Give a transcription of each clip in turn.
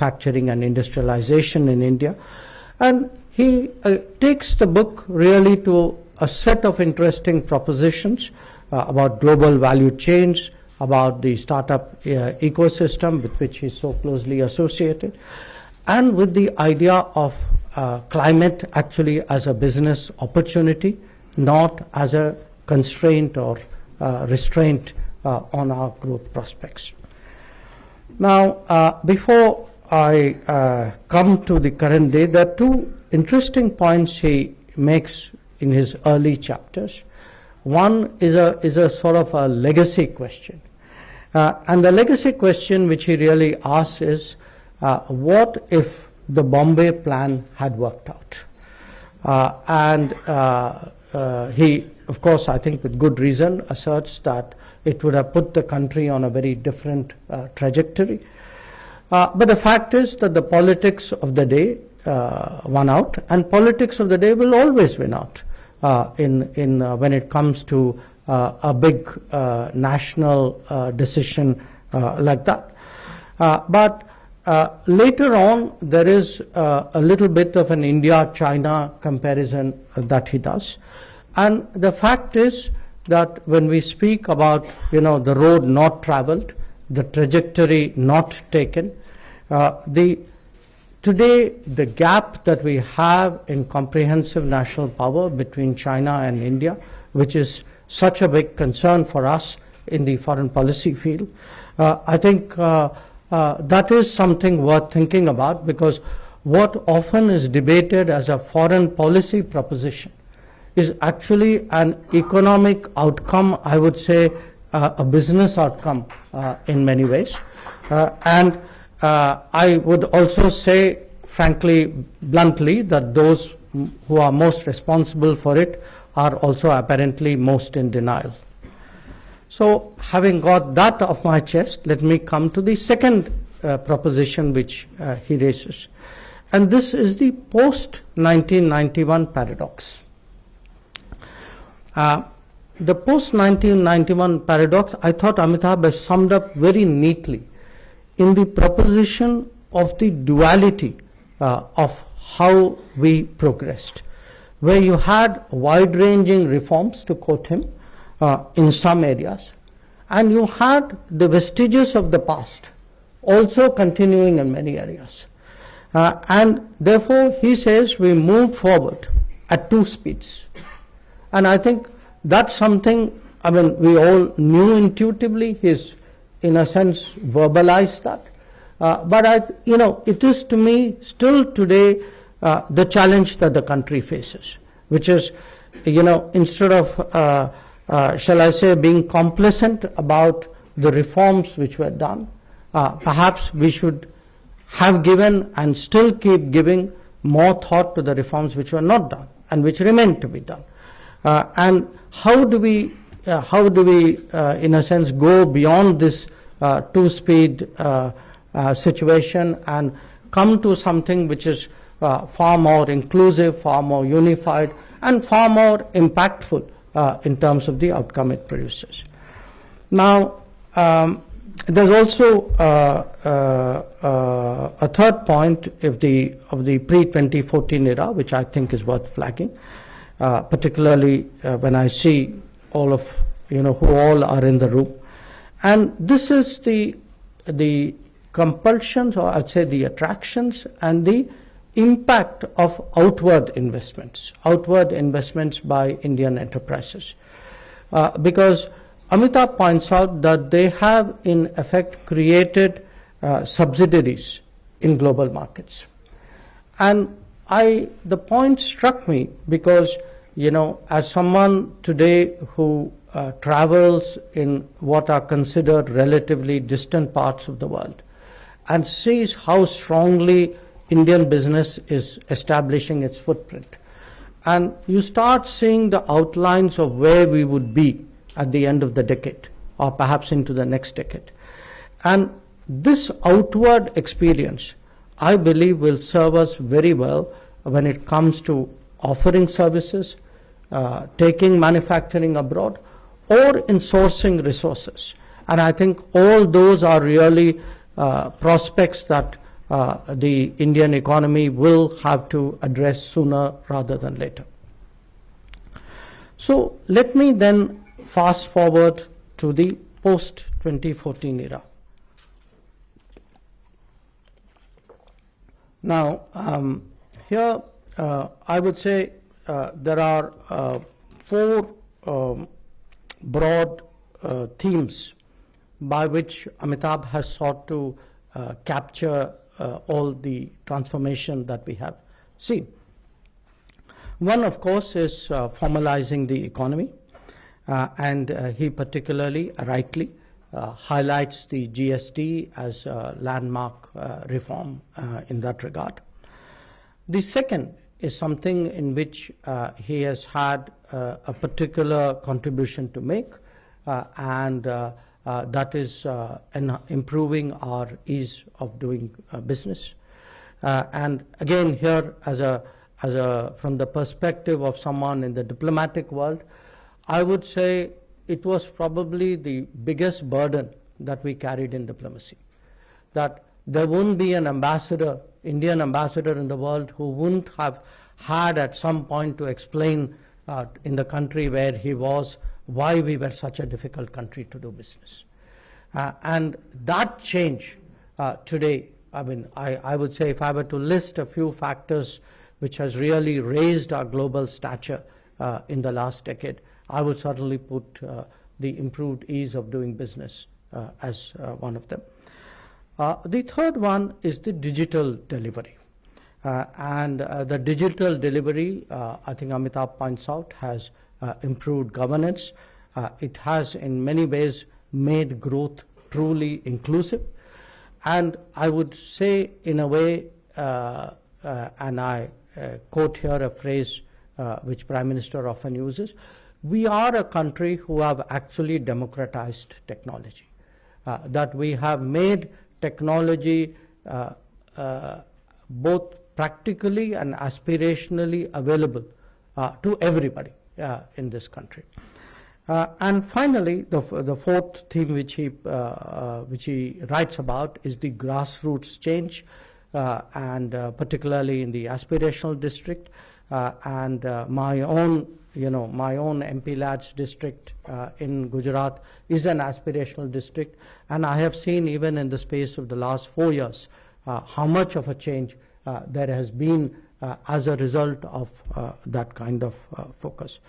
manufacturing and industrialization in India. And he takes the book really to a set of interesting propositions about global value chains, about the startup ecosystem with which he's so closely associated, and with the idea of climate actually as a business opportunity, not as a constraint or restraint on our growth prospects. Now, before I come to the current day, there are two interesting points he makes in his early chapters. One is a sort of a legacy question. And the legacy question which he really asks is, what if the Bombay plan had worked out? He, of course, I think with good reason, asserts that it would have put the country on a very different trajectory. But the fact is that the politics of the day won out, and politics of the day will always win out when it comes to a big national decision like that. But later on, there is a little bit of an India-China comparison that he does. And the fact is that when we speak about, the road not traveled, the trajectory not taken, today the gap that we have in comprehensive national power between China and India, which is such a big concern for us in the foreign policy field, I think that is something worth thinking about, because what often is debated as a foreign policy proposition is actually an economic outcome, I would say a business outcome in many ways. And I would also say, frankly, bluntly, that those who are most responsible for it are also apparently most in denial. So, having got that off my chest, let me come to the second proposition which he raises. And this is the post-1991 paradox. The post-1991 paradox, I thought Amitabh has summed up very neatly in the proposition of the duality of how we progressed, where you had wide-ranging reforms, to quote him, in some areas, and you had the vestiges of the past also continuing in many areas. And therefore, he says we move forward at two speeds. And I think that's something, we all knew intuitively. He's, in a sense, verbalized that. But it is to me still today the challenge that the country faces, which is, instead of, shall I say, being complacent about the reforms which were done, perhaps we should have given and still keep giving more thought to the reforms which were not done and which remain to be done. And how do we, in a sense, go beyond this two-speed situation and come to something which is far more inclusive, far more unified, and far more impactful in terms of the outcome it produces. Now, there's also a third point of the pre-2014 era, which I think is worth flagging, particularly when I see all of who all are in the room, and this is the compulsions, or I'd say the attractions and the impact of outward investments by Indian enterprises, because Amitabh points out that they have in effect created subsidiaries in global markets. And the point struck me because, as someone today who travels in what are considered relatively distant parts of the world and sees how strongly Indian business is establishing its footprint, and you start seeing the outlines of where we would be at the end of the decade, or perhaps into the next decade. And this outward experience, I believe, will serve us very well when it comes to offering services, taking manufacturing abroad, or in sourcing resources. And I think all those are really prospects that the Indian economy will have to address sooner rather than later. So let me then fast forward to the post-2014 era. Now, here I would say there are four broad themes by which Amitabh has sought to capture all the transformation that we have seen. One, of course, is formalizing the economy, and he particularly rightly highlights the GST as a landmark reform in that regard. The second is something in which he has had a particular contribution to make, and that is improving our ease of doing business. And again, here from the perspective of someone in the diplomatic world, I would say it was probably the biggest burden that we carried in diplomacy, that there wouldn't be an ambassador, Indian ambassador in the world, who wouldn't have had at some point to explain in the country where he was why we were such a difficult country to do business. And that change today, I mean, I would say if I were to list a few factors which has really raised our global stature in the last decade, I would certainly put the improved ease of doing business as one of them. The third one is the digital delivery. And the digital delivery, I think Amitabh points out, has improved governance. It has in many ways made growth truly inclusive. And I would say in a way, and I quote here a phrase which Prime Minister often uses, we are a country who have actually democratized technology, that we have made technology both practically and aspirationally available to everybody in this country. And finally, the fourth theme which he writes about is the grassroots change, and particularly in the aspirational district, and my own MP Lads district in Gujarat is an aspirational district, and I have seen even in the space of the last 4 years how much of a change there has been as a result of that kind of focus.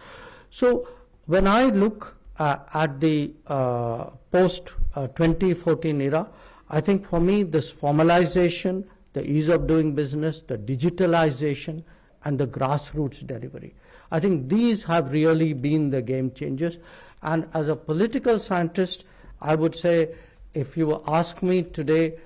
So when I look at the post-2014 era, I think for me this formalization, the ease of doing business, the digitalization, and the grassroots delivery, I think these have really been the game changers. And as a political scientist, I would say, if you ask me today,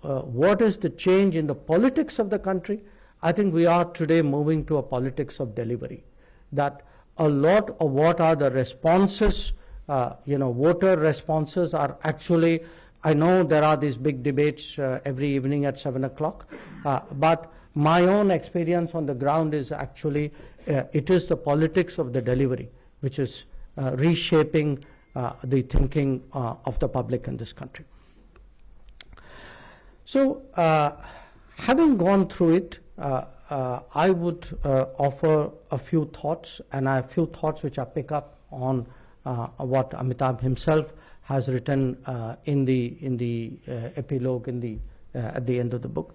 what is the change in the politics of the country, I think we are today moving to a politics of delivery. That a lot of what are the responses, voter responses are actually, I know there are these big debates every evening at 7 o'clock, but my own experience on the ground is actually it is the politics of the delivery which is reshaping the thinking of the public in this country. So having gone through it, I would offer a few thoughts, and I have a few thoughts which I pick up on what Amitabh himself has written in the epilogue at the end of the book.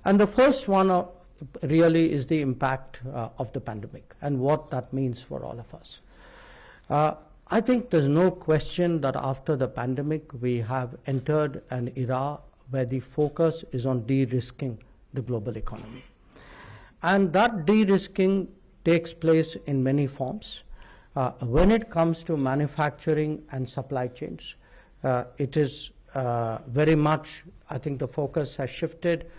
And the first one really is the impact of the pandemic and what that means for all of us. I think there's no question that after the pandemic we have entered an era where the focus is on de-risking the global economy. And that de-risking takes place in many forms. When it comes to manufacturing and supply chains, it is very much, I think the focus has shifted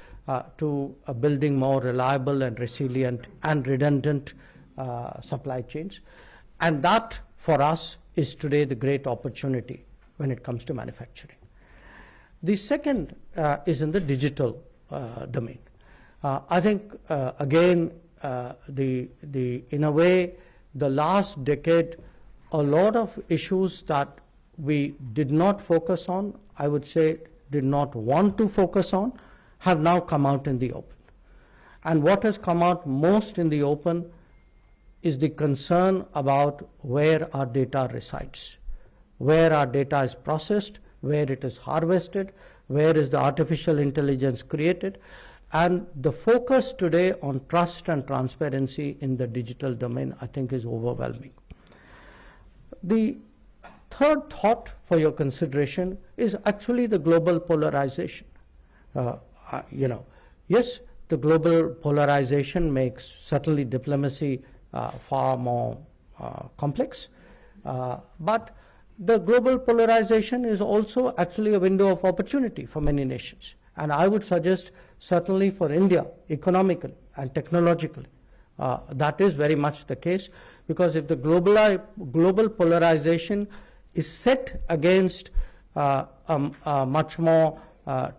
to building more reliable and resilient and redundant supply chains. And that, for us, is today the great opportunity when it comes to manufacturing. The second is in the digital domain. I think, again, in a way, the last decade, a lot of issues that we did not focus on, I would say did not want to focus on, have now come out in the open. And what has come out most in the open is the concern about where our data resides, where our data is processed, where it is harvested, where is the artificial intelligence created, and the focus today on trust and transparency in the digital domain, I think, is overwhelming. The third thought for your consideration is actually the global polarization. Yes, the global polarization makes certainly diplomacy far more complex, but the global polarization is also actually a window of opportunity for many nations. And I would suggest certainly for India, economically and technologically, that is very much the case, because if the global polarization is set against a much more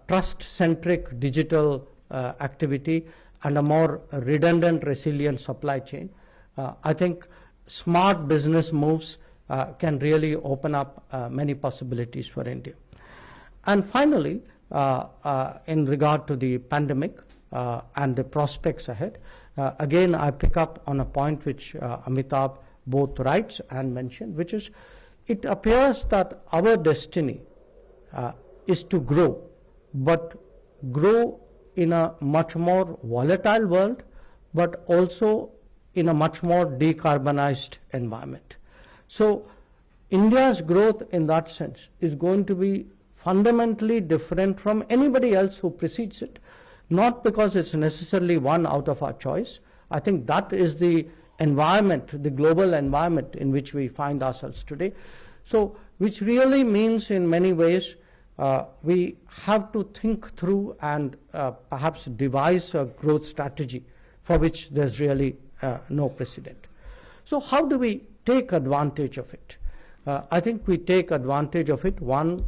trust-centric digital activity and a more redundant, resilient supply chain, I think smart business moves can really open up many possibilities for India. And finally, in regard to the pandemic and the prospects ahead, again I pick up on a point which Amitabh both writes and mentioned, which is it appears that our destiny is to grow, but grow in a much more volatile world, but also in a much more decarbonized environment. So India's growth in that sense is going to be fundamentally different from anybody else who precedes it, not because it's necessarily one out of our choice. I think that is the environment, the global environment in which we find ourselves today. So, which really means in many ways we have to think through and perhaps devise a growth strategy for which there's really no precedent. So how do we take advantage of it? I think we take advantage of it, one,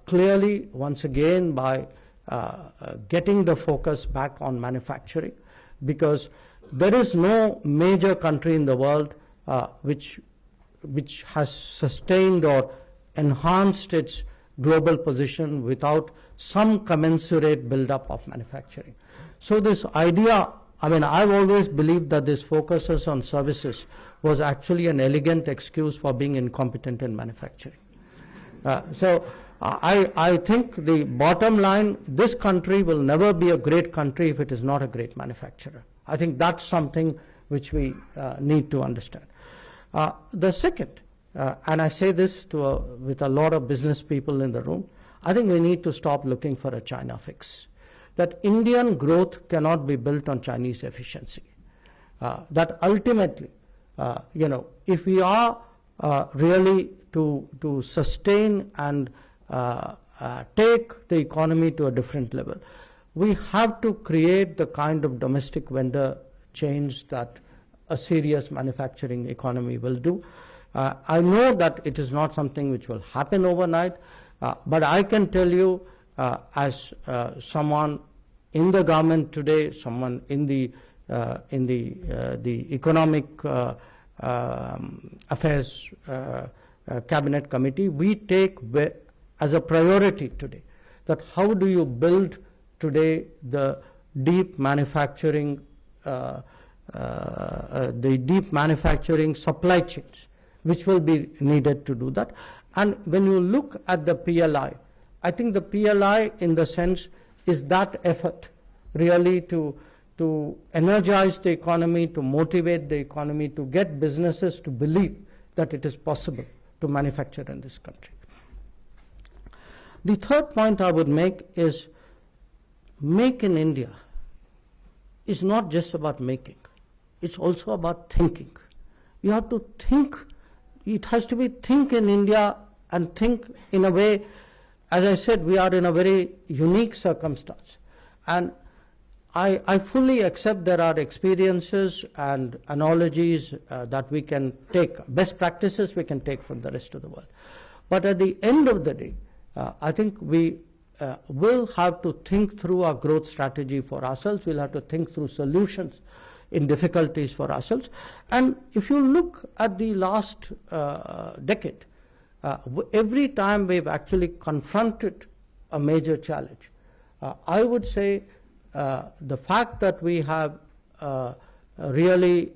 clearly once again by getting the focus back on manufacturing, because there is no major country in the world which has sustained or enhanced its global position without some commensurate build-up of manufacturing. So this idea, I mean, I've always believed that this focuses on services was actually an elegant excuse for being incompetent in manufacturing. So I think the bottom line, this country will never be a great country if it is not a great manufacturer. I think that's something which we need to understand. The second, and I say this with a lot of business people in the room, I think we need to stop looking for a China fix. That Indian growth cannot be built on Chinese efficiency. That ultimately, if we are really to sustain and take the economy to a different level, we have to create the kind of domestic vendor change that a serious manufacturing economy will do. I know that it is not something which will happen overnight, but I can tell you as someone in the government today, someone in the economic affairs cabinet committee, we take as a priority today that how do you build today the deep manufacturing supply chains which will be needed to do that. And when you look at the PLI, I think the PLI in the sense is that effort really to energize the economy, to motivate the economy, to get businesses to believe that it is possible to manufacture in this country. The third point I would make is Make in India is not just about making, it's also about thinking. You have to think, it has to be think in India and think in a way, as I said, we are in a very unique circumstance. And I fully accept there are experiences and analogies that we can take, best practices we can take from the rest of the world. But at the end of the day, I think we will have to think through our growth strategy for ourselves. We'll have to think through solutions in difficulties for ourselves. And if you look at the last decade, every time we've actually confronted a major challenge, I would say the fact that we have really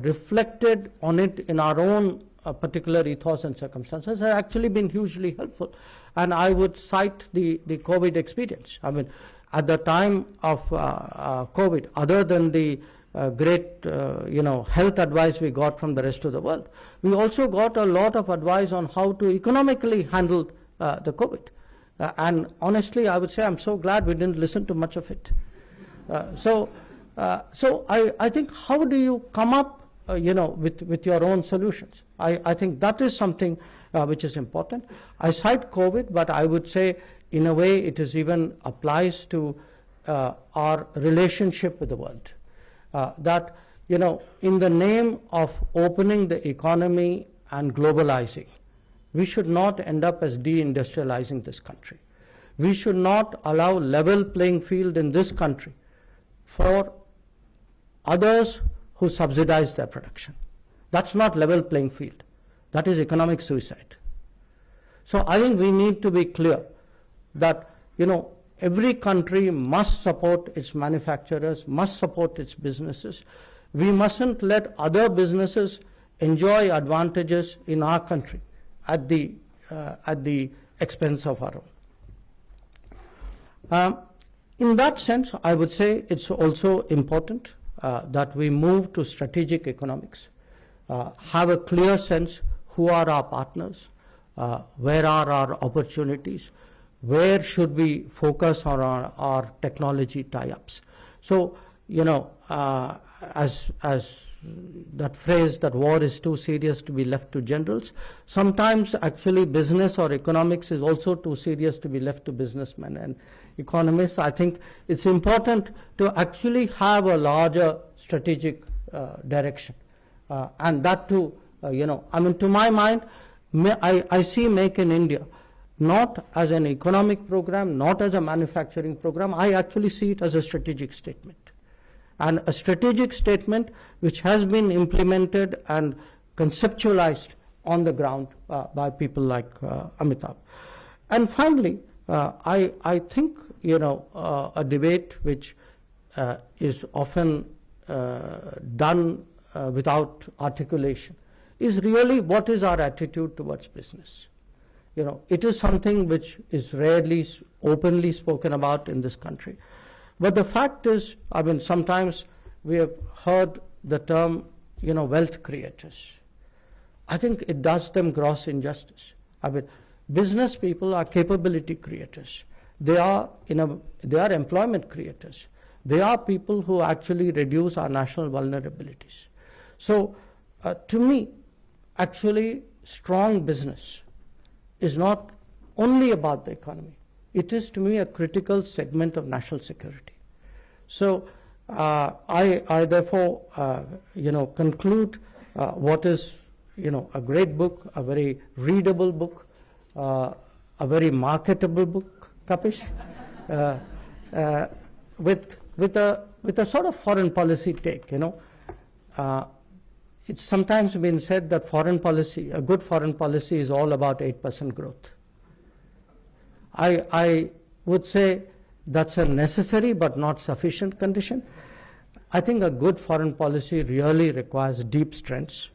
reflected on it in our own particular ethos and circumstances has actually been hugely helpful. And I would cite the COVID experience. I mean, at the time of COVID, other than the great health advice we got from the rest of the world, we also got a lot of advice on how to economically handle the COVID. And honestly, I would say I'm so glad we didn't listen to much of it. So I think, how do you come up with your own solutions? I think that is something which is important. I cite COVID, but I would say in a way it is even applies to our relationship with the world. That, in the name of opening the economy and globalizing, we should not end up as deindustrializing this country. We should not allow level playing field in this country for others who subsidize their production. That's not level playing field. That is economic suicide. So I think we need to be clear that, every country must support its manufacturers, must support its businesses. We mustn't let other businesses enjoy advantages in our country at the expense of our own. In that sense, I would say it's also important that we move to strategic economics, have a clear sense who are our partners, where are our opportunities, where should we focus on our technology tie-ups. So, as that phrase that war is too serious to be left to generals, sometimes actually business or economics is also too serious to be left to businessmen and economists. I think it's important to actually have a larger strategic direction, and that too, to my mind, I see Make in India not as an economic program, not as a manufacturing program. I actually see it as a strategic statement, and a strategic statement which has been implemented and conceptualized on the ground by people like Amitabh. And finally, I think, a debate which is often done without articulation is really what is our attitude towards business. It is something which is rarely openly spoken about in this country. But the fact is, sometimes we have heard the term, wealth creators. I think it does them gross injustice. Business people are capability creators. They are employment creators. They are people who actually reduce our national vulnerabilities. So, to me, actually, strong business is not only about the economy. It is, to me, a critical segment of national security. So I therefore, conclude what is, a great book, a very readable book, a very marketable book, Kapish, with a sort of foreign policy take. It's sometimes been said that a good foreign policy is all about 8% growth. I would say that's a necessary but not sufficient condition. I think a good foreign policy really requires deep strengths.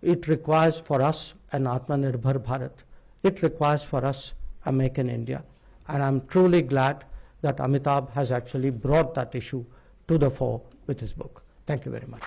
It requires for us an Atmanirbhar Bharat. It requires for us a Make in India. And I'm truly glad that Amitabh has actually brought that issue to the fore with his book. Thank you very much.